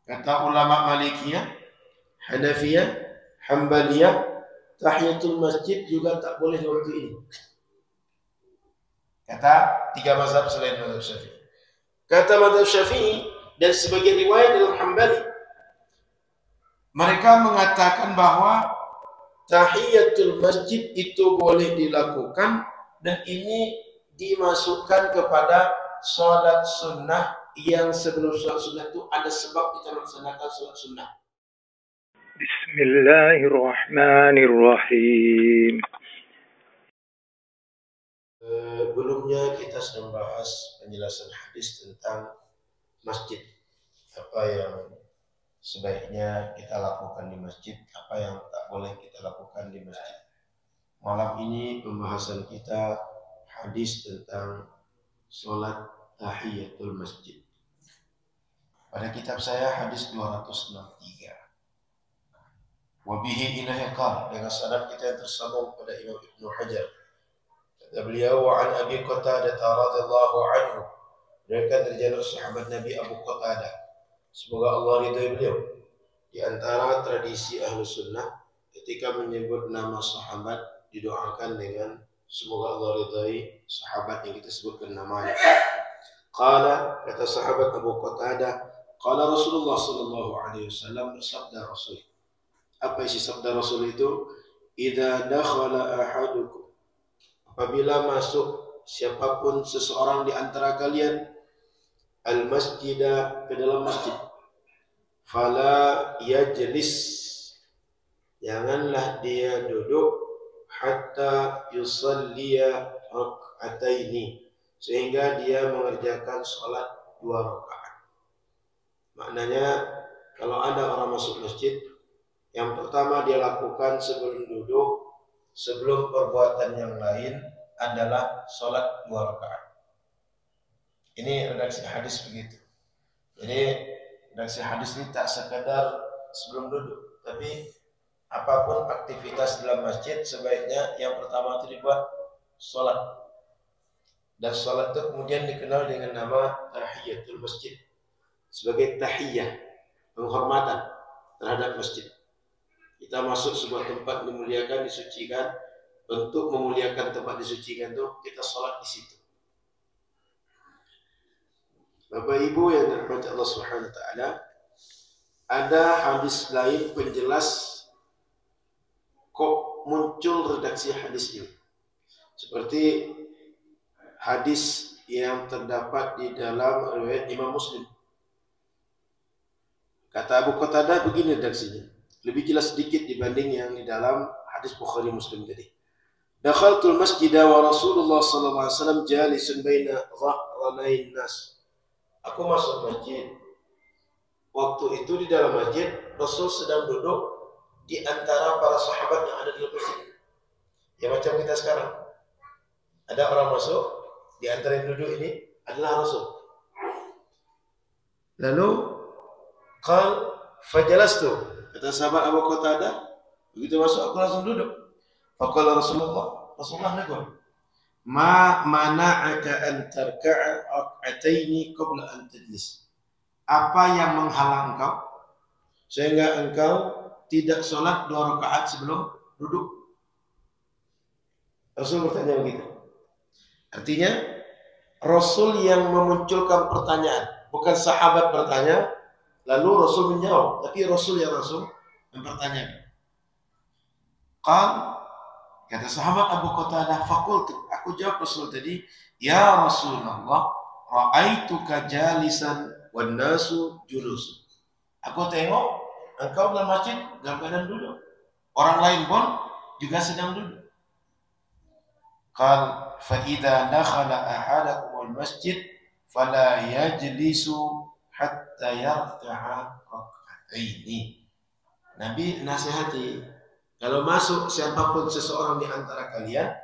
Kata ulama Malikiyah, Hanafiyah, Hambaliyah, tahiyatul masjid juga tak boleh di waktu ini. Kata tiga mazhab selain mazhab Syafi'i. Kata mazhab Syafi'i dan sebagian riwayat dalam Hambali, mereka mengatakan bahwa tahiyatul masjid itu boleh dilakukan dan ini dimasukkan kepada sholat sunnah yang sebelum sholat sunnah itu ada sebab kita melaksanakan sholat sunnah. Bismillahirrahmanirrahim. Sebelumnya kita sedang bahas penjelasan hadis tentang masjid. Apa yang sebaiknya kita lakukan di masjid, apa yang tak boleh kita lakukan di masjid. Malam ini pembahasan kita hadis tentang sholat tahiyatul masjid. Pada kitab saya hadis 263. Wabihi ilahi qal, dengan sanad kita yang tersambung pada Imam Ibnu Hajar. Kata beliau, wa an Abi Qatadah radhiyallahu anhu, dari jalur sahabat Nabi Abu Qatadah, semoga Allah ridhai beliau. Di antara tradisi ahlu sunnah, ketika menyebut nama sahabat didoakan dengan semoga Allah ridhai sahabat yang kita sebutkan namanya. Qala, kata sahabat Abu Qatadah, qala Rasulullah sallallahu alaihi wasallam, bersabda Rasul. Apa isi sabda Rasul itu? Idza dakhala ahadukum, apabila masuk siapapun seseorang di antara kalian al-masjidah, ke dalam masjid, fala yajlis, janganlah dia duduk, hatta yusalliya rak'ataini, sehingga dia mengerjakan sholat 2 rakaat. Maknanya kalau ada orang masuk masjid, yang pertama dia lakukan sebelum duduk, sebelum perbuatan yang lain adalah sholat 2 rakaat. Ini redaksi hadis begitu. Jadi redaksi hadis ini tak sekadar sebelum duduk, tapi apapun aktivitas dalam masjid sebaiknya yang pertama itu dibuat sholat. Dan sholat itu kemudian dikenal dengan nama tahiyatul masjid, sebagai tahiyah, penghormatan terhadap masjid. Kita masuk sebuah tempat dimuliakan, disucikan. Untuk memuliakan tempat disucikan itu kita sholat di situ. Bapak Ibu yang dirahmati Allah Subhanahu wa taala, ada hadis lain penjelas kok muncul redaksi hadis ini. Seperti hadis yang terdapat di dalam riwayat Imam Muslim. Kata Abu Qatadah begini redaksinya, lebih jelas sedikit dibanding yang di dalam hadis Bukhari Muslim tadi. Dakhaltul masjidah wa Rasulullah sallallahu alaihi wasallam jalisun baina dhahranai nas. Aku masuk masjid. Waktu itu di dalam masjid Rasul sedang duduk di antara para sahabat yang ada di masjid. Ya macam kita sekarang. Ada orang masuk, di antara yang duduk ini adalah Rasul. Lalu fajalastu, kata sahabat Abu Qatadah, begitu masuk aku langsung duduk. Faqala Rasulullah negur, ma mana'aka an tarka'a rak'ataini qabla an tajlis. Apa yang menghalang engkau sehingga engkau tidak sholat 2 rakaat sebelum duduk? Rasul bertanya begitu. Artinya Rasul yang memunculkan pertanyaan, bukan sahabat bertanya lalu Rasul menjawab, tapi Rasul yang langsung mempertanyakan. Kata sahabat Abu Qatadah, faqultu, aku jawab Rasul tadi, ya Rasulullah, ra'aituka jalisan wan nasu julus. Aku tengok engkau dalam masjid dalam keadaan duduk. Orang lain pun juga sedang duduk. Qal fa idza dakhala ahadakum al-masjid fala yajlisu hatta yarka'a rak'ataini. Nabi nasihati, kalau masuk siapapun seseorang di antara kalian,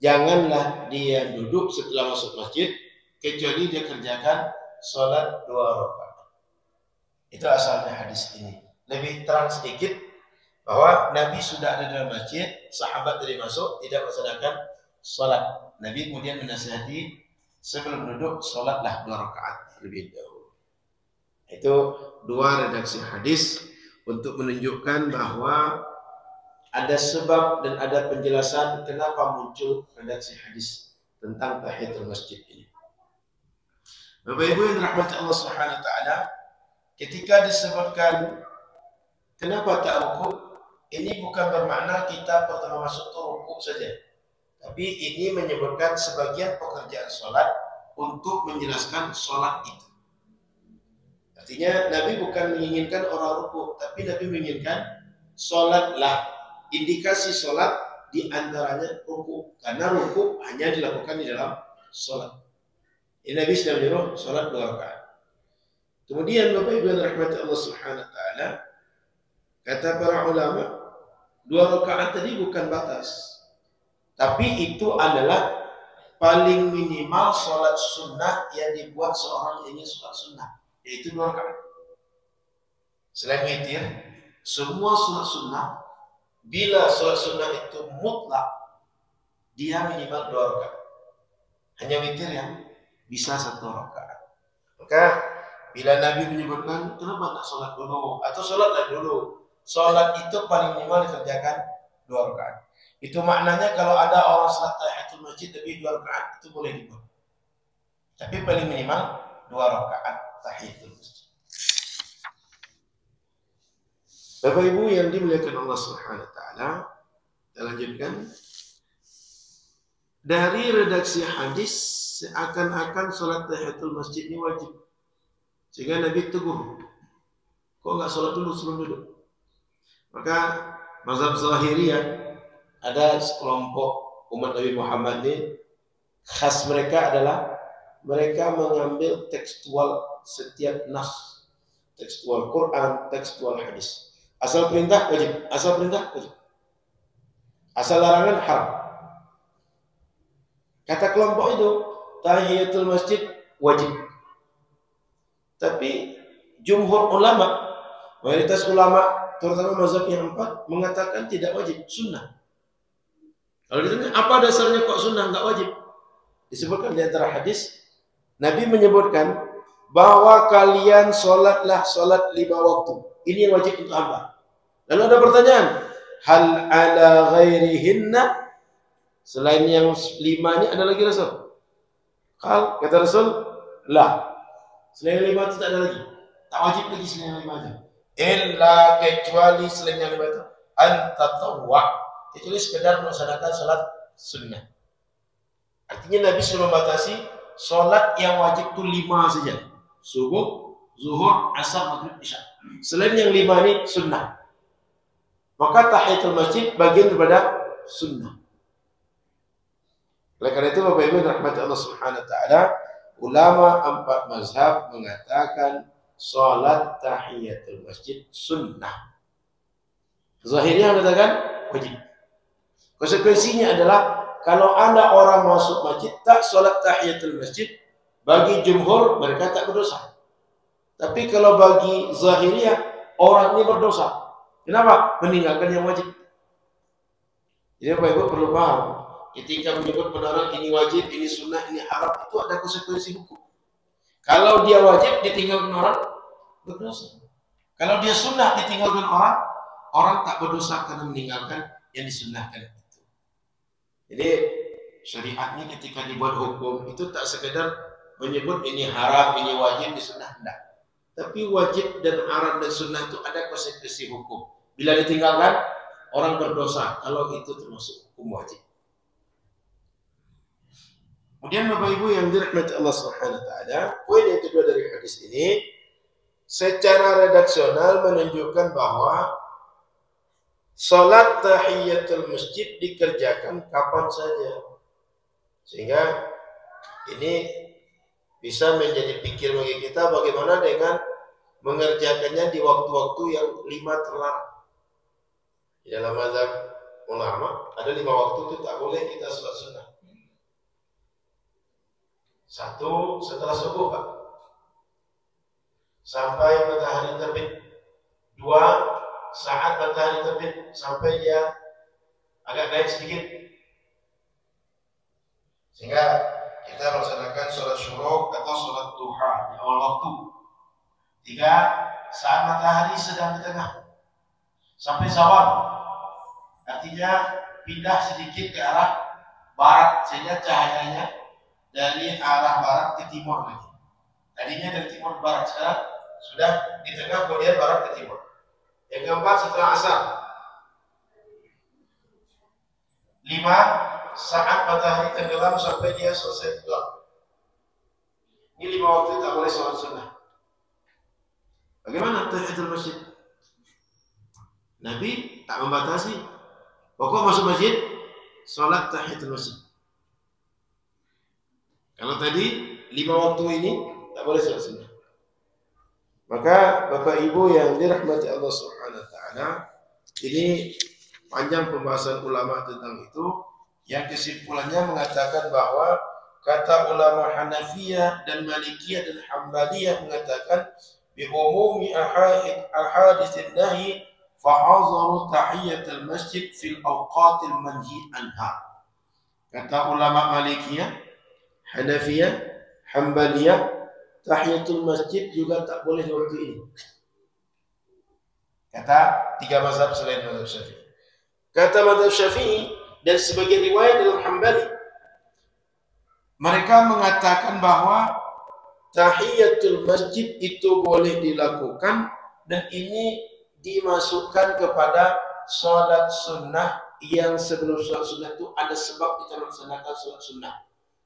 janganlah dia duduk setelah masuk masjid kecuali dia kerjakan sholat 2 rakaat. Itu asalnya hadis ini. Lebih terang sedikit bahwa Nabi sudah ada dalam masjid, sahabat tadi masuk tidak melaksanakan sholat. Nabi kemudian menasihati sebelum duduk sholatlah 2 rakaat terlebih dahulu. Itu dua redaksi hadis untuk menunjukkan bahwa ada sebab dan ada penjelasan kenapa muncul redaksi hadis tentang tahiyatul masjid ini. Bapak Ibu yang dirahmati Allah Subhanahu wa taala, ketika disebutkan kenapa tak rukuk, ini bukan bermakna kita pertama masuk itu rukuk saja. Tapi ini menyebutkan sebagian pekerjaan sholat untuk menjelaskan sholat itu. Artinya Nabi bukan menginginkan orang rukuk, tapi Nabi menginginkan sholatlah. Indikasi sholat diantaranya rukuk, karena rukuk hanya dilakukan di dalam sholat. Ini Nabi sedang menyuruh sholat 2 rakaat. Kemudian Bapak Ibu yang dirahmati Allah Subhanahu wa taala, kata para ulama, 2 rakaat tadi bukan batas. Tapi itu adalah paling minimal sholat sunnah yang dibuat seorang yang ingin sholat sunnah, yaitu 2 rakaat. Selain witir, semua sholat sunnah, bila sholat sunnah itu mutlak, dia minimal 2 rakaat. Hanya witir yang bisa 1 rakaat. Maka bila Nabi menyebutkan kenapa tak sholat dulu atau sholatlah dulu, sholat itu paling minimal dikerjakan 2 rakaat. Itu maknanya kalau ada orang sholat tahiyatul masjid lebih 2 rakaat itu boleh dibuat. Tapi paling minimal 2 rakaat tahiyatul masjid. Bapak Ibu yang dimuliakan Allah Subhanahu wa taala, kita lanjutkan. Dari redaksi hadis seakan-akan sholat tahiyatul masjid ini wajib. Sehingga Nabi tegur, kok nggak sholat dulu sebelum duduk? Maka mazhab Zahiriyah, ada sekelompok umat Nabi Muhammad ini, khas mereka adalah mereka mengambil tekstual setiap nas, tekstual Quran, tekstual hadis. Asal perintah wajib, asal perintah wajib, asal larangan haram. Kata kelompok itu tahiyatul masjid wajib. Tapi jumhur ulama, mayoritas ulama terutama mazhab yang 4 mengatakan tidak wajib, sunnah. Kalau ditanya apa dasarnya kok sunnah nggak wajib? Disebutkan di antara hadis, Nabi menyebutkan bahwa kalian sholatlah sholat 5 waktu. Ini yang wajib untuk hamba. Lalu ada pertanyaan, hal ala ghairihinna, selain yang 5 ini ada lagi Rasul? Kata Rasul, lah, selain 5 itu tak ada lagi, tak wajib lagi selain 5 aja. Illa kecuali selain yang 5 itu antatawwa, kecuali sekedar melaksanakan salat sunnah. Artinya Nabi sudah membatasi salat yang wajib itu 5 saja, subuh, zuhur, asar, maghrib, isya. Selain yang 5 ini sunnah. Maka tahiyatul masjid bagian daripada sunnah. Oleh karena itu Bapak Ibu rahmati Allah Subhanahu wa taala, ulama 4 mazhab mengatakan salat tahiyatul masjid sunnah. Zahirnya mengatakan wajib. Konsekuensinya adalah kalau ada orang masuk masjid tak salat tahiyatul masjid, bagi jumhur mereka tak berdosa. Tapi kalau bagi Zahiriyah orang ini berdosa. Kenapa? Meninggalkan yang wajib. Jadi Bapak Ibu perlu paham, ketika menyebut penerang ini wajib, ini sunnah, ini haram, itu ada konsekuensi hukum. Kalau dia wajib ditinggalkan orang, berdosa. Kalau dia sunnah ditinggalkan orang, orang tak berdosa karena meninggalkan yang disunnahkan itu. Jadi syariatnya ketika dibuat hukum itu tak sekedar menyebut ini haram, ini wajib, ini sunnah, tidak. Tapi wajib dan haram dan sunnah itu ada konsekuensi hukum. Bila ditinggalkan, orang berdosa kalau itu termasuk hukum wajib. Kemudian Bapak Ibu yang dirahmati Allah Subhanahu wa taala, poin yang kedua dari hadis ini secara redaksional menunjukkan bahwa salat tahiyatul masjid dikerjakan kapan saja. Sehingga ini bisa menjadi pikir bagi kita bagaimana dengan mengerjakannya di waktu-waktu yang 5 terlarang. Di dalam mazhab ulama ada 5 waktu itu tak boleh kita sholat sunnah. 1 setelah subuh Pak, sampai matahari terbit. 2 saat matahari terbit sampai dia agak naik sedikit, sehingga kita melaksanakan sholat syuruk atau sholat duha di awal waktu. saat matahari sedang di tengah sampai zawal, artinya pindah sedikit ke arah barat sehingga cahayanya dari arah barat ke timur lagi. Tadinya dari timur ke barat, sekarang sudah di tengah kemudian barat ke timur. Yang keempat setelah asar, 5 saat matahari tenggelam sampai dia selesai tenggelam. Ini 5 waktu tak boleh sholat sunnah. Bagaimana tahiyatul masjid? Nabi tak membatasi. Pokok masuk masjid, sholat tahiyatul masjid. Kalau tadi 5 waktu ini tak boleh sholat sunnah. Maka Bapak Ibu yang dirahmati Allah Subhanahu wa taala, ini panjang pembahasan ulama tentang itu, yang kesimpulannya mengatakan bahwa kata ulama Hanafiyah dan Malikiyah dan Hambaliyah mengatakan bi umumi ahaditsin nahi fa'azaru tahiyatul masjid fil awqatil manhi anha. Kata ulama Malikiyah, Hanafiyah, Hambaliyah, tahiyatul masjid juga tak boleh di waktu ini. Kata 3 mazhab selain mazhab Syafi'i. Kata mazhab Syafi'i dan sebagian riwayat dalam Hambali, mereka mengatakan bahwa tahiyatul masjid itu boleh dilakukan dan ini dimasukkan kepada sholat sunnah yang sebelum sholat sunnah itu ada sebab kita melaksanakan sholat sunnah.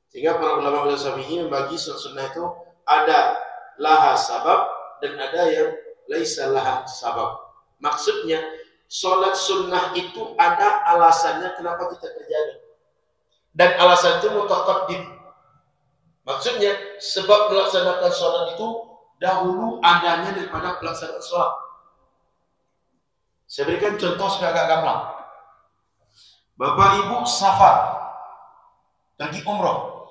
Sehingga para ulama mazhab Syafi'i membagi sholat sunnah itu ada laha sabab dan ada yang laisa laha sabab. Maksudnya sholat sunnah itu ada alasannya kenapa kita kerjakan. Dan alasan itu mutaqaddim. Maksudnya sebab melaksanakan sholat itu dahulu adanya daripada pelaksanaan sholat. Saya berikan contoh supaya agak gamblang. Bapak Ibu safar, pergi umroh,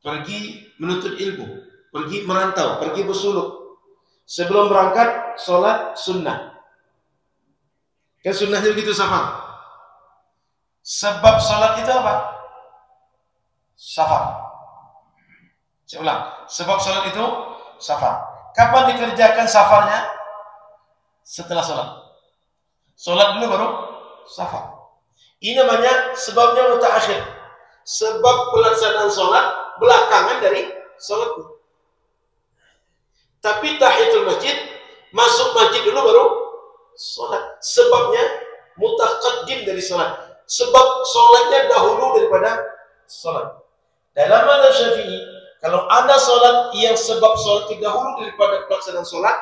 pergi menuntut ilmu, pergi merantau, pergi bersuluk. Sebelum berangkat sholat sunnah. Kan sunnahnya begitu safar. Sebab sholat itu apa? Safar. Saya ulang. Sebab sholat itu safar. Kapan dikerjakan safarnya? Setelah sholat. Sholat dulu baru safar. Ini namanya sebabnya mutaakhir. Sebab pelaksanaan sholat belakangan dari sholat. Tapi tahiyatul masjid, masuk masjid dulu baru sholat. Sebabnya mutaqaddim dari sholat. Sebab sholatnya dahulu daripada sholat. Dalam mazhab Syafi'i, kalau ada sholat yang sebab sholat dahulu daripada pelaksanaan sholat,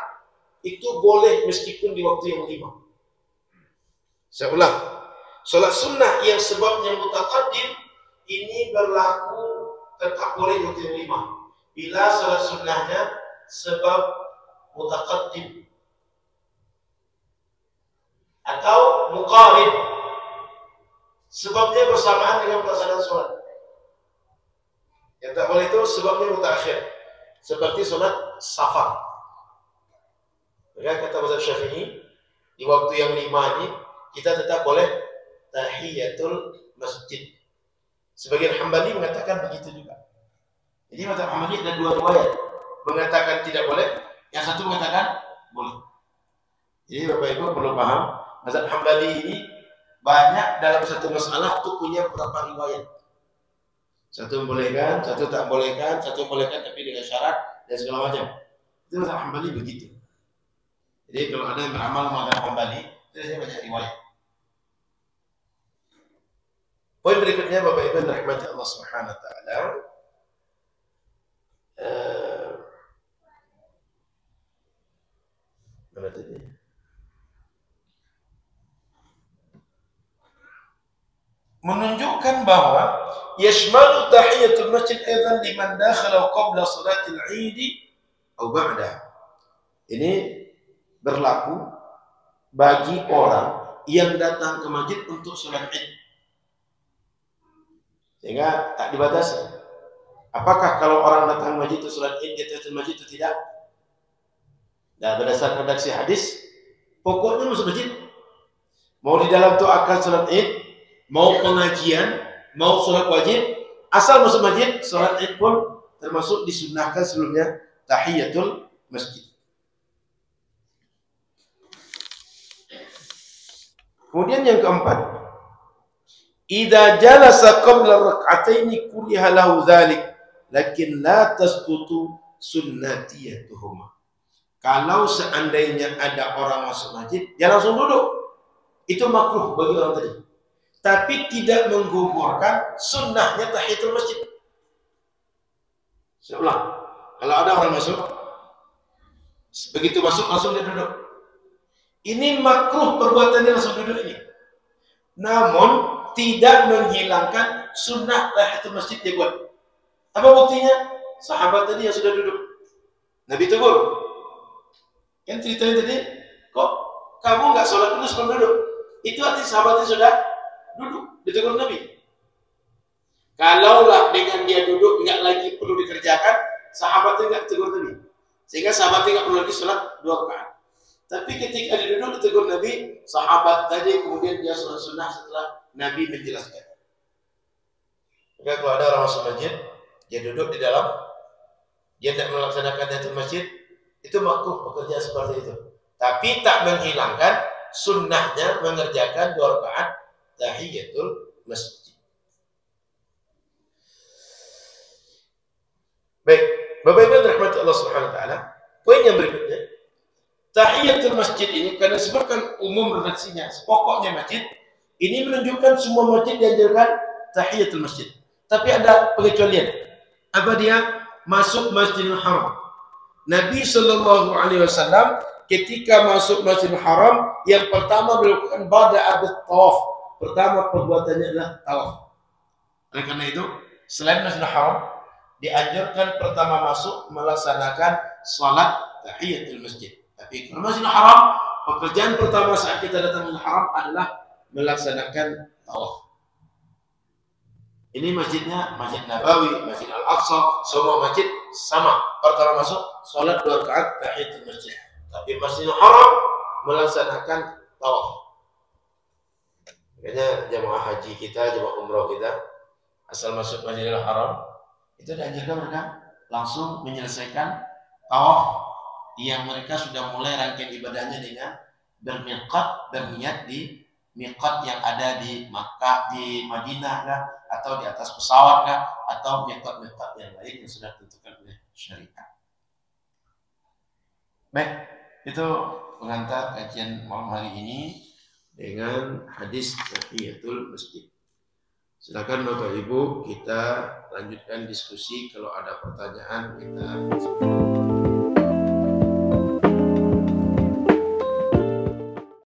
itu boleh meskipun di waktu yang 5. Saya ulang. Sholat sunnah yang sebabnya mutaqaddim ini berlaku tetap boleh di waktu yang 5. Bila sholat sunnahnya sebab mutaqaddim atau muqarib, sebabnya bersamaan dengan pelaksanaan sholat. Yang tak boleh itu sebabnya mutaakhir, seperti sholat safar. Maka kata mazhab Syafi'i, di waktu yang 5 ini kita tetap boleh tahiyatul masjid. Sebagian Hambali mengatakan begitu juga. Jadi mazhab Hambali ada 2 riwayat, mengatakan tidak boleh, yang satu mengatakan boleh. Jadi Bapak Ibu perlu paham, mazhab Hambali ini banyak dalam satu masalah itu punya beberapa riwayat. Satu membolehkan, satu tak bolehkan, satu membolehkan tapi dengan syarat dan segala macam. Itu mazhab Hambali begitu. Jadi kalau ada yang beramal mazhab Hambali, itu saya banyak riwayat. Poin berikutnya Bapak Ibu rahmati Allah Subhanahu wa taala. Mana tadi? Menunjukkan bahwa yashmalu tahiyatul masjid aidan liman dakhala qabla salatil 'id atau ba'da. Ini berlaku bagi orang yang datang ke masjid untuk salat Id. Sehingga tak dibatasi. Apakah kalau orang datang ke masjid untuk salat Id dia tahiyatul masjid atau tidak? Dan berdasarkan redaksi hadis, pokoknya masuk masjid. Mau di dalam tu akan salat Id, mau pengajian, mau sholat wajib, asal masuk masjid, sholat Id pun termasuk disunnahkan sebelumnya tahiyatul masjid. Kemudian yang keempat, idza jalasa qabla rak'ataini kuriha lahu dzalik, lakin la tasqutu sunnatiyatuhuma. Kalau seandainya ada orang masuk masjid, dia langsung duduk. Itu makruh bagi orang tadi. Tapi tidak menggugurkan sunnahnya tahiyatul masjid. Saya ulang. Kalau ada orang masuk, begitu masuk langsung dia duduk. Ini makruh perbuatannya langsung duduk ini. Namun tidak menghilangkan sunnah tahiyatul masjid dia buat. Apa buktinya? Sahabat tadi yang sudah duduk, Nabi tegur. Kan ceritanya tadi, kok kamu nggak sholat dulu sebelum duduk? Itu arti sahabatnya sudah duduk, ditegur Nabi. Kalaulah dengan dia duduk nggak lagi perlu dikerjakan, sahabatnya nggak tegur Nabi, sehingga sahabatnya nggak perlu lagi sholat 2 rakaat. Tapi ketika dia duduk ditegur Nabi, sahabat tadi kemudian dia sholat sunnah setelah Nabi menjelaskan. Maka kalau ada orang masuk masjid, dia duduk di dalam, dia tidak melaksanakan tahiyatul masjid, itu makruh pekerjaan seperti itu. Tapi tak menghilangkan sunnahnya mengerjakan 2 rakaat tahiyatul masjid. Baik, Bapak Ibu rahmati Allah Subhanahu wa taala. Poin yang berikutnya, tahiyatul masjid ini karena disebutkan umum redaksinya, pokoknya masjid, ini menunjukkan semua masjid diajarkan tahiyatul masjid. Tapi ada pengecualian. Apa dia? Masuk Masjidil Haram. Nabi Shallallahu Alaihi Wasallam ketika masuk Masjidil Haram, yang pertama melakukan bada tawaf. Pertama perbuatannya adalah tawaf. Oleh karena itu, selain Masjidil Haram, dianjurkan pertama masuk melaksanakan salat tahiyatul masjid. Tapi kalau Masjidil Haram, pekerjaan pertama saat kita datang ke Haram adalah melaksanakan tawaf. Ini masjidnya, Masjid Nabawi, Masjid Al-Aqsa, semua masjid sama. Pertama masuk, salat 2 rakaat tahiyatul masjid. Tapi Masjidil Haram melaksanakan tawaf. Makanya jemaah haji kita, jemaah umrah kita, asal masuk Masjidil Haram, itu diajarkan mereka langsung menyelesaikan tawaf yang mereka sudah mulai rangkaian ibadahnya dengan bermiqat, berniat di miqat yang ada di Makkah, di Madinah kah, atau di atas pesawat kah, atau miqat-miqat yang lain yang sudah ditentukan oleh syariat. Baik, itu pengantar kajian malam hari ini dengan hadis tahiyatul masjid. Silakan Bapak Ibu, kita lanjutkan diskusi. Kalau ada pertanyaan kita